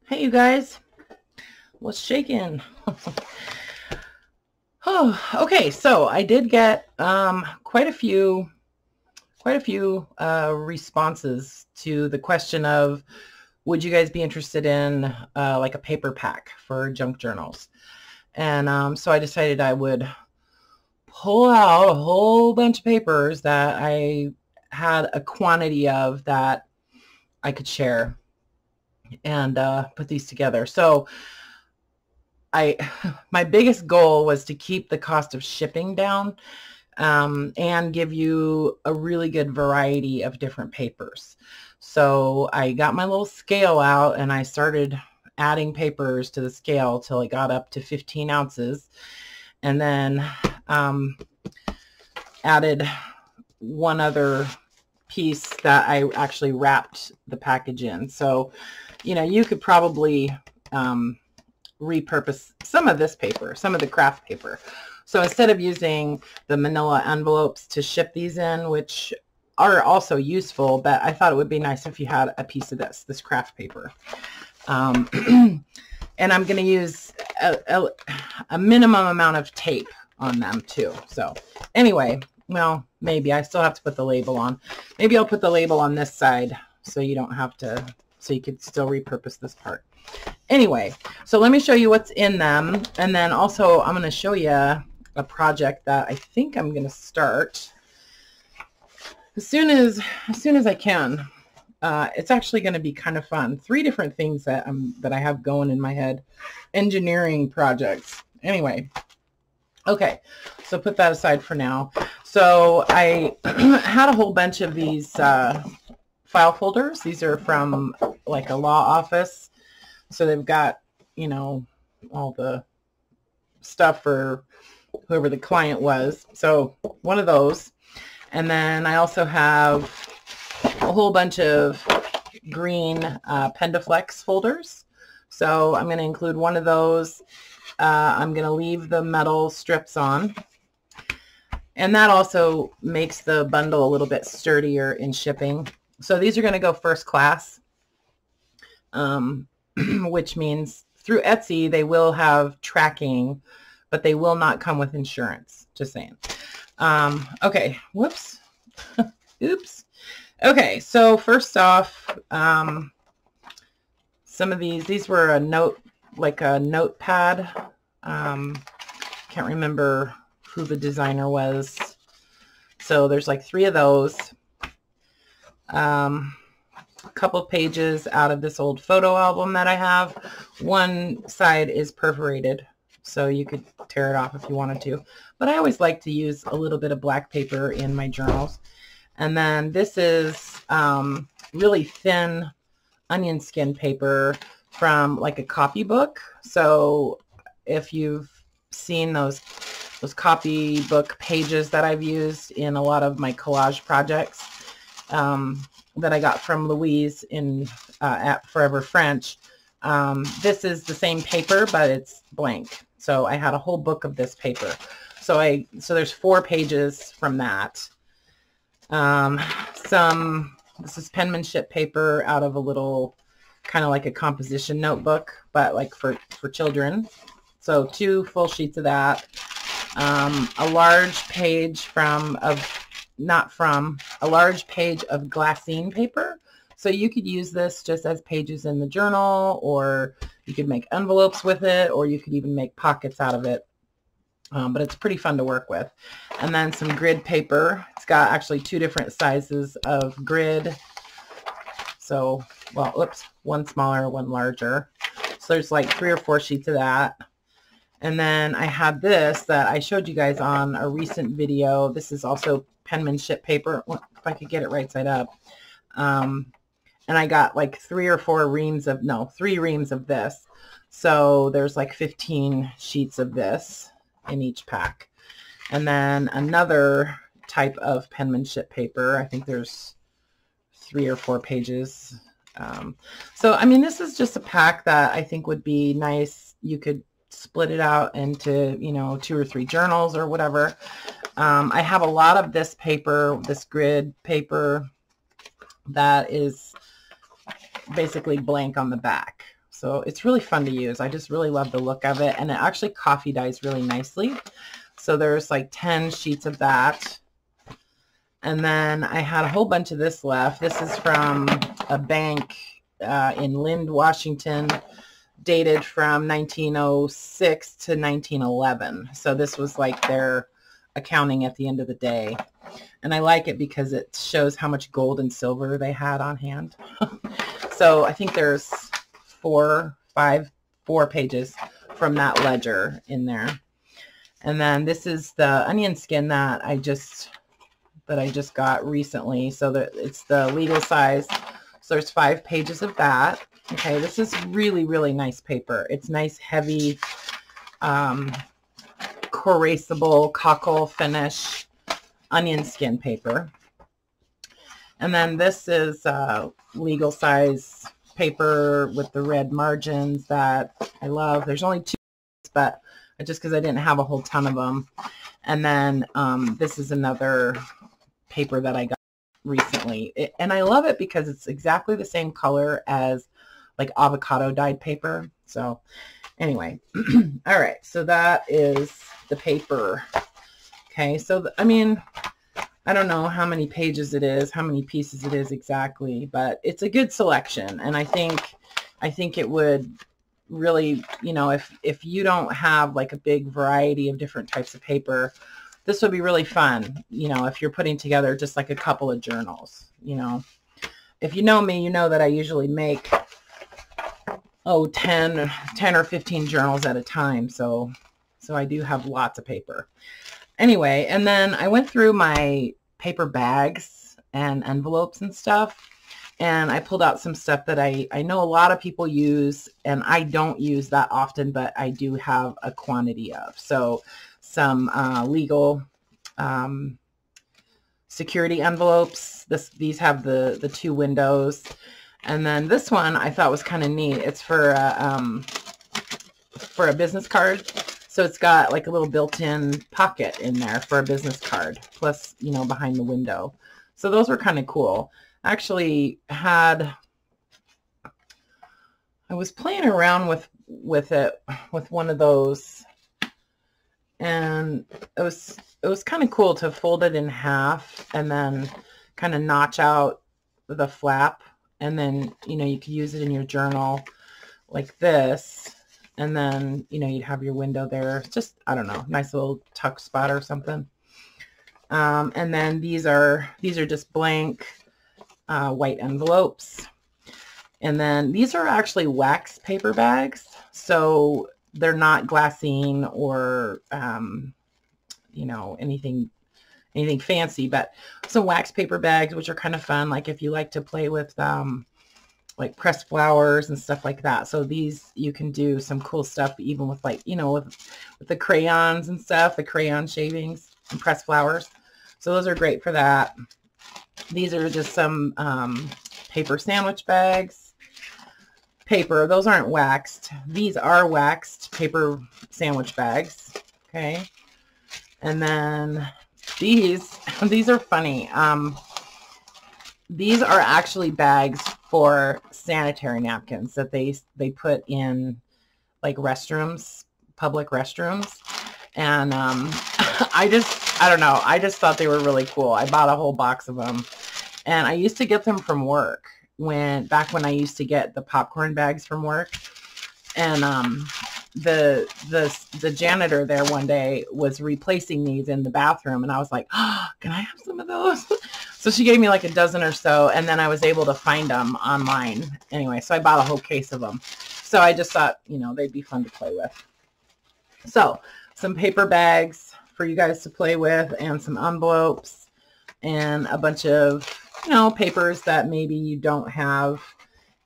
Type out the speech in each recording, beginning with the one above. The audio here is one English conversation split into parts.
Hey, you guys, what's shaking? Oh, okay. So I did get quite a few responses to the question of, would you guys be interested in like a paper pack for junk journals? And so I decided I would pull out a whole bunch of papers that I had a quantity of that I could share and put these together. So I my biggest goal was to keep the cost of shipping down, and give you a really good variety of different papers. So I got my little scale out and I started adding papers to the scale till it got up to 15 ounces, and then added one other piece that I actually wrapped the package in. So, you could probably repurpose some of this paper, some of the craft paper. So instead of using the manila envelopes to ship these in, which are also useful, but I thought it would be nice if you had a piece of this craft paper. And I'm going to use a minimum amount of tape on them too. So anyway, well, maybe I still have to put the label on. Maybe I'll put the label on this side so you don't have to, so you could still repurpose this part. Anyway, so let me show you what's in them. And then also I'm going to show you a project that I think I'm going to start as soon as I can. It's actually going to be kind of fun. 3 different things that I have going in my head. Engineering projects. Anyway. Okay. So put that aside for now. So I had a whole bunch of these file folders. These are from like a law office. So they've got, all the stuff for whoever the client was. So one of those. And then I also have a whole bunch of green Pendaflex folders. So I'm going to include one of those. I'm going to leave the metal strips on. And that also makes the bundle a little bit sturdier in shipping. So these are going to go first class, which means through Etsy, they will have tracking, but they will not come with insurance. Just saying. Okay. Whoops. Oops. Okay. So first off, some of these were a notepad. Can't remember who the designer was. So there's like 3 of those. A couple pages out of this old photo album that I have. One side is perforated, so you could tear it off if you wanted to. But I always like to use a little bit of black paper in my journals. And then this is really thin onion skin paper from like a copybook. So if you've seen those copybook pages that I've used in a lot of my collage projects, that I got from Louise at Forever French. This is the same paper, but it's blank. So I had a whole book of this paper. So there's 4 pages from that. This is penmanship paper out of a little kind of like a composition notebook, but like for children. So 2 full sheets of that. A large page a large page of glassine paper. So you could use this just as pages in the journal, or you could make envelopes with it, or you could even make pockets out of it. But it's pretty fun to work with. And then some grid paper. It's got actually 2 different sizes of grid. So, well, oops, one smaller, one larger. So there's like 3 or 4 sheets of that. And then I had this that I showed you guys on a recent video. This is also penmanship paper, if I could get it right side up. And I got like 3 reams of this. So there's like 15 sheets of this in each pack. And then another type of penmanship paper. I think there's 3 or 4 pages. So, I mean, this is just a pack that I think would be nice. You could split it out into, 2 or 3 journals or whatever. I have a lot of this paper, this grid paper that is basically blank on the back. So it's really fun to use. I just really love the look of it. And it actually coffee dyes really nicely. So there's like 10 sheets of that. And then I had a whole bunch of this left. This is from a bank in Lynd, Washington, dated from 1906 to 1911. So this was like their accounting at the end of the day. And I like it because it shows how much gold and silver they had on hand. So I think there's 4 pages from that ledger in there. And then this is the onion skin that I just got recently. So that it's the legal size. So there's 5 pages of that. Okay, this is really, really nice paper. It's nice, heavy, corrosible cockle finish onion skin paper. And then this is legal size paper with the red margins that I love. There's only 2, but just because I didn't have a whole ton of them. And then this is another paper that I got recently. And I love it because it's exactly the same color as like avocado dyed paper. So anyway, all right. So that is the paper. Okay. So, I mean, I don't know how many pages it is, how many pieces it is exactly, but it's a good selection. And I think it would really, you know, if you don't have like a big variety of different types of paper, this would be really fun, you know, if you're putting together just like a couple of journals. You know, if you know me, you know that I usually make 10 or 15 journals at a time. So I do have lots of paper. Anyway, and then I went through my paper bags and envelopes and stuff, and I pulled out some stuff that I know a lot of people use, and I don't use that often, but I do have a quantity of. So some legal security envelopes. These have the 2 windows. And then this one I thought was kind of neat. It's for a business card. So it's got like a little built-in pocket in there for a business card, plus, you know, behind the window. So those were kind of cool. Actually I was playing around with one of those, and it was kind of cool to fold it in half and then kind of notch out the flap, and then, you know, you could use it in your journal like this. And then, you know, you'd have your window there. Just, I don't know, nice little tuck spot or something. And then these are just blank white envelopes. And then these are actually wax paper bags. So they're not glassine or, you know, anything fancy, but some wax paper bags, which are kind of fun. Like if you like to play with, like pressed flowers and stuff like that. So these, you can do some cool stuff, even with, like, you know, with the crayons and stuff, the crayon shavings and pressed flowers. So those are great for that. These are just some paper sandwich bags. Paper, those aren't waxed. These are waxed paper sandwich bags. Okay. And then these are funny. These are actually bags for sanitary napkins that they put in like restrooms, public restrooms. And I don't know, I just thought they were really cool. I bought a whole box of them, and I used to get them from work back when I used to get the popcorn bags from work. And the janitor there one day was replacing these in the bathroom, and I was like, oh, can I have some of those? So she gave me like a dozen or so, and then I was able to find them online. Anyway, so I bought a whole case of them. So I just thought, you know, they'd be fun to play with. So some paper bags for you guys to play with, and some envelopes, and a bunch of, you know, papers that maybe you don't have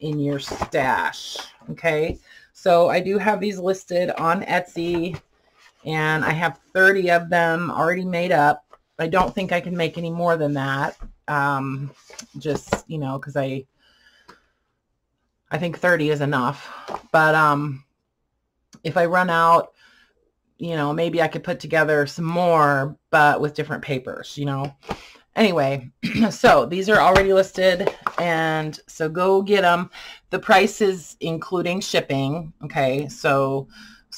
in your stash. Okay. So I do have these listed on Etsy, and I have 30 of them already made up. I don't think I can make any more than that. Just, you know, because I think 30 is enough. But if I run out, you know, maybe I could put together some more, but with different papers, you know. Anyway, so these are already listed And so go get them. The price is including shipping. Okay. So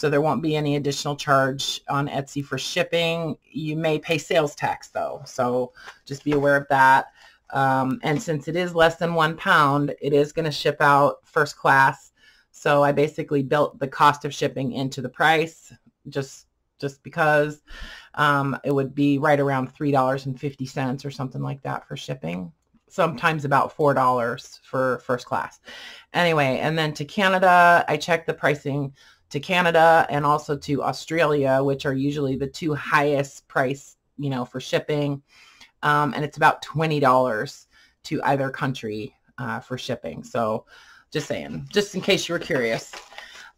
there won't be any additional charge on Etsy for shipping. You may pay sales tax though. So just be aware of that. And since it is less than 1 pound, it is going to ship out first class. So I basically built the cost of shipping into the price just because it would be right around $3.50 or something like that for shipping. Sometimes about $4 for first class. Anyway, and then to Canada, I checked the pricing to Canada and also to Australia, which are usually the two highest price, you know, for shipping. And it's about $20 to either country for shipping. So just saying, just in case you were curious.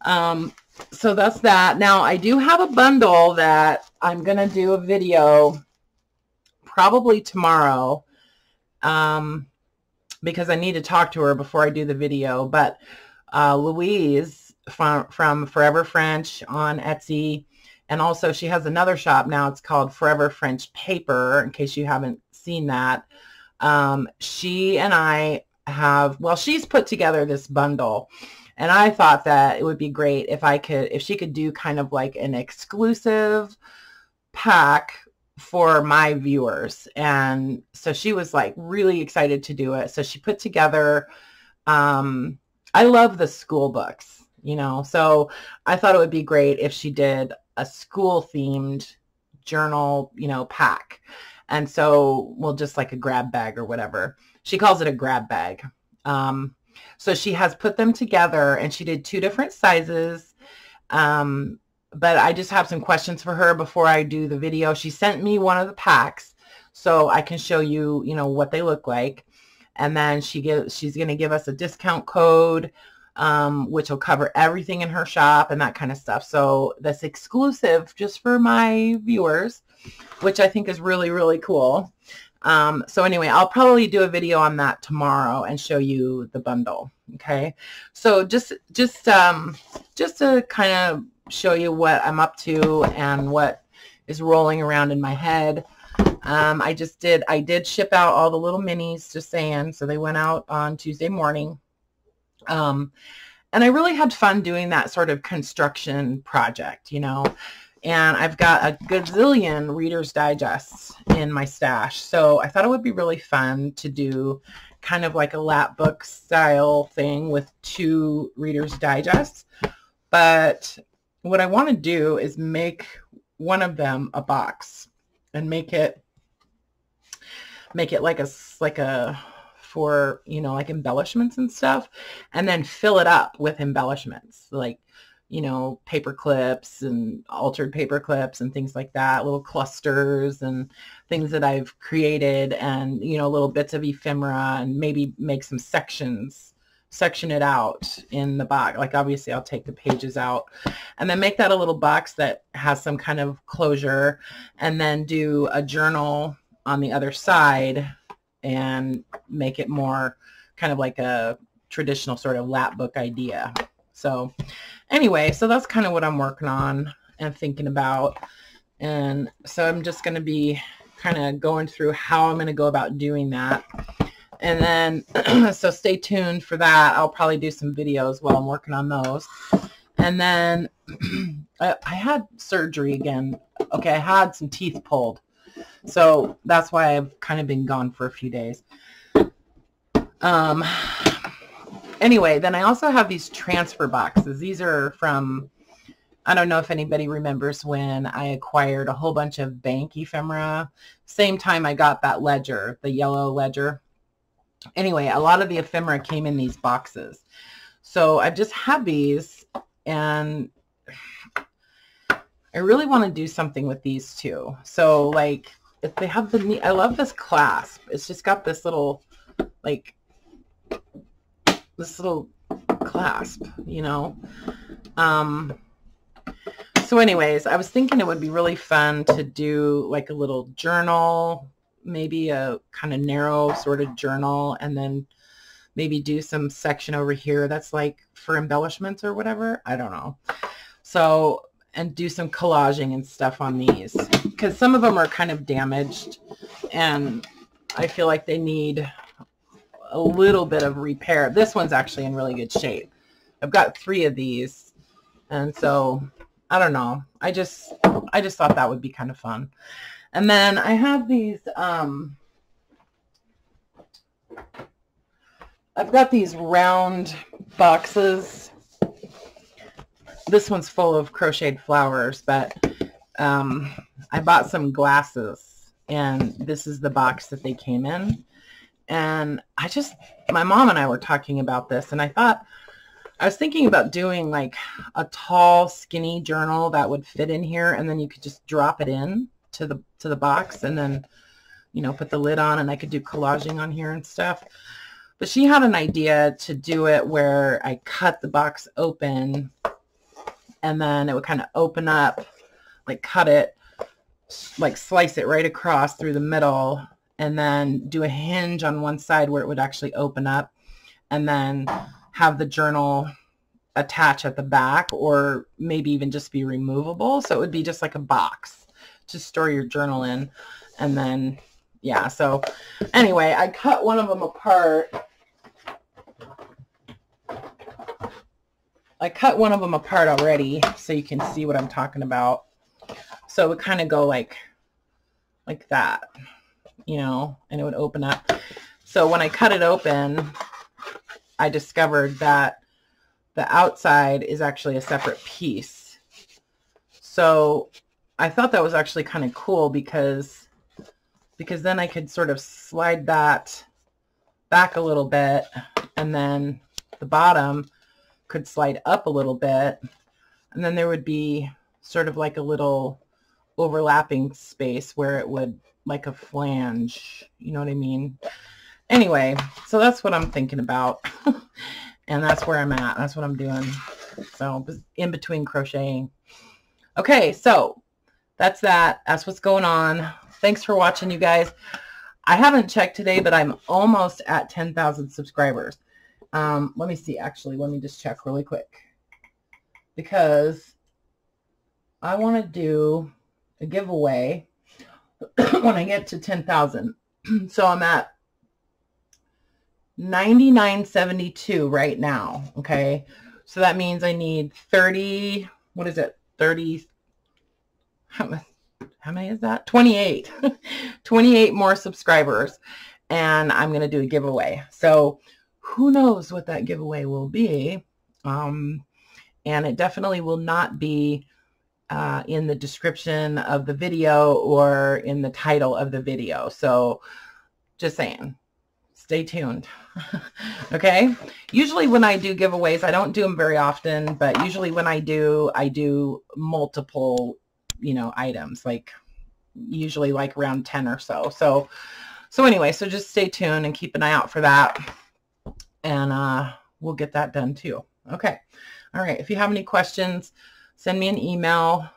So that's that. Now I do have a bundle that I'm going to do a video probably tomorrow because I need to talk to her before I do the video. But Louise from Forever French on Etsy, and also she has another shop now. It's called Forever French Paper, in case you haven't seen that. She and I have, well, she's put together this bundle, and I thought that it would be great if she could do kind of like an exclusive pack for my viewers. And so she was like really excited to do it. So she put together, I love the school books, you know, so I thought it would be great if she did a school themed journal, you know, pack. And so, well, just like a grab bag or whatever. She calls it a grab bag. So she has put them together, and she did 2 different sizes. But I just have some questions for her before I do the video. She sent me one of the packs so I can show you, you know, what they look like. And then she's going to give us a discount code, which will cover everything in her shop and that kind of stuff. So that's exclusive just for my viewers, which I think is really, really cool. So anyway, I'll probably do a video on that tomorrow and show you the bundle. Okay. So just to kind of show you what I'm up to and what is rolling around in my head. I did ship out all the little minis, just saying. So they went out on Tuesday morning. And I really had fun doing that sort of construction project, you know. And I've got a gazillion Reader's Digests in my stash. So I thought it would be really fun to do kind of like a lap book style thing with 2 Reader's Digests. But what I want to do is make one of them a box and make it like a for, you know, like embellishments and stuff, and then fill it up with embellishments like, you know, paper clips and altered paper clips and things like that, little clusters and things that I've created, and, you know, little bits of ephemera, and maybe make some section it out in the box. Like obviously I'll take the pages out and then make that a little box that has some kind of closure, and then do a journal on the other side and make it more kind of like a traditional sort of lap book idea. So anyway, so that's kind of what I'm working on and thinking about. And so I'm just going to be kind of going through how I'm going to go about doing that. And then, so stay tuned for that. I'll probably do some videos while I'm working on those. And then I had surgery again. Okay, I had some teeth pulled. So that's why I've kind of been gone for a few days. Anyway, then I also have these transfer boxes. These are from, I don't know if anybody remembers when I acquired a whole bunch of bank ephemera. Same time I got that ledger, the yellow ledger. Anyway, a lot of the ephemera came in these boxes. So I've just had these, and I really want to do something with these too. So like, if they have the, I love this clasp. It's just got this little, like, this little clasp, you know. So anyways, I was thinking it would be really fun to do like a little journal, maybe a kind of narrow sort of journal, and then maybe do some section over here that's like for embellishments or whatever. I don't know. So, and do some collaging and stuff on these, because some of them are kind of damaged and I feel like they need a little bit of repair. This one's actually in really good shape. I've got 3 of these, and so I don't know. I just thought that would be kind of fun. And then I have these. I've got these round boxes. This one's full of crocheted flowers, but I bought some glasses, and this is the box that they came in. And my mom and I were talking about this, and I was thinking about doing like a tall, skinny journal that would fit in here, and then you could just drop it in to the box, and then, you know, put the lid on, and I could do collaging on here and stuff. But she had an idea to do it where I cut the box open, and then it would kind of open up, like cut it, like slice it right across through the middle, and then do a hinge on one side where it would actually open up, and then have the journal attach at the back, or maybe even just be removable. So it would be just like a box to store your journal in. And then, yeah, so anyway, I cut one of them apart. I cut one of them apart already, so you can see what I'm talking about. So it would kind of go like that, you know, and it would open up. So when I cut it open, I discovered that the outside is actually a separate piece. So I thought that was actually kind of cool because then I could sort of slide that back a little bit, and then the bottom could slide up a little bit, and then there would be sort of like a little overlapping space where it would, like a flange, you know what I mean? Anyway, so that's what I'm thinking about. And that's where I'm at. That's what I'm doing. So in between crocheting. Okay, so that's that. That's what's going on. Thanks for watching, you guys. I haven't checked today, but I'm almost at 10,000 subscribers. Let me see, actually. Let me just check really quick, because I want to do a giveaway when I get to 10,000. So I'm at 99.72 right now. Okay, so that means I need 30, what is it, 30, how many is that? 28 28 more subscribers, and I'm gonna do a giveaway. So who knows what that giveaway will be, and it definitely will not be in the description of the video or in the title of the video. So just saying, stay tuned. Okay, usually when I do giveaways, I don't do them very often, but usually when I do multiple, you know, items, like usually like around 10 or so. So anyway, so just stay tuned and keep an eye out for that, and we'll get that done too. Okay, all right, if you have any questions, send me an email.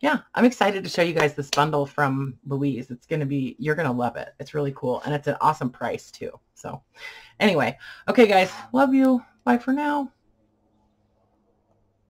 Yeah, I'm excited to show you guys this bundle from Louise. It's going to be, you're going to love it. It's really cool, and it's an awesome price too. So anyway, okay guys, love you. Bye for now.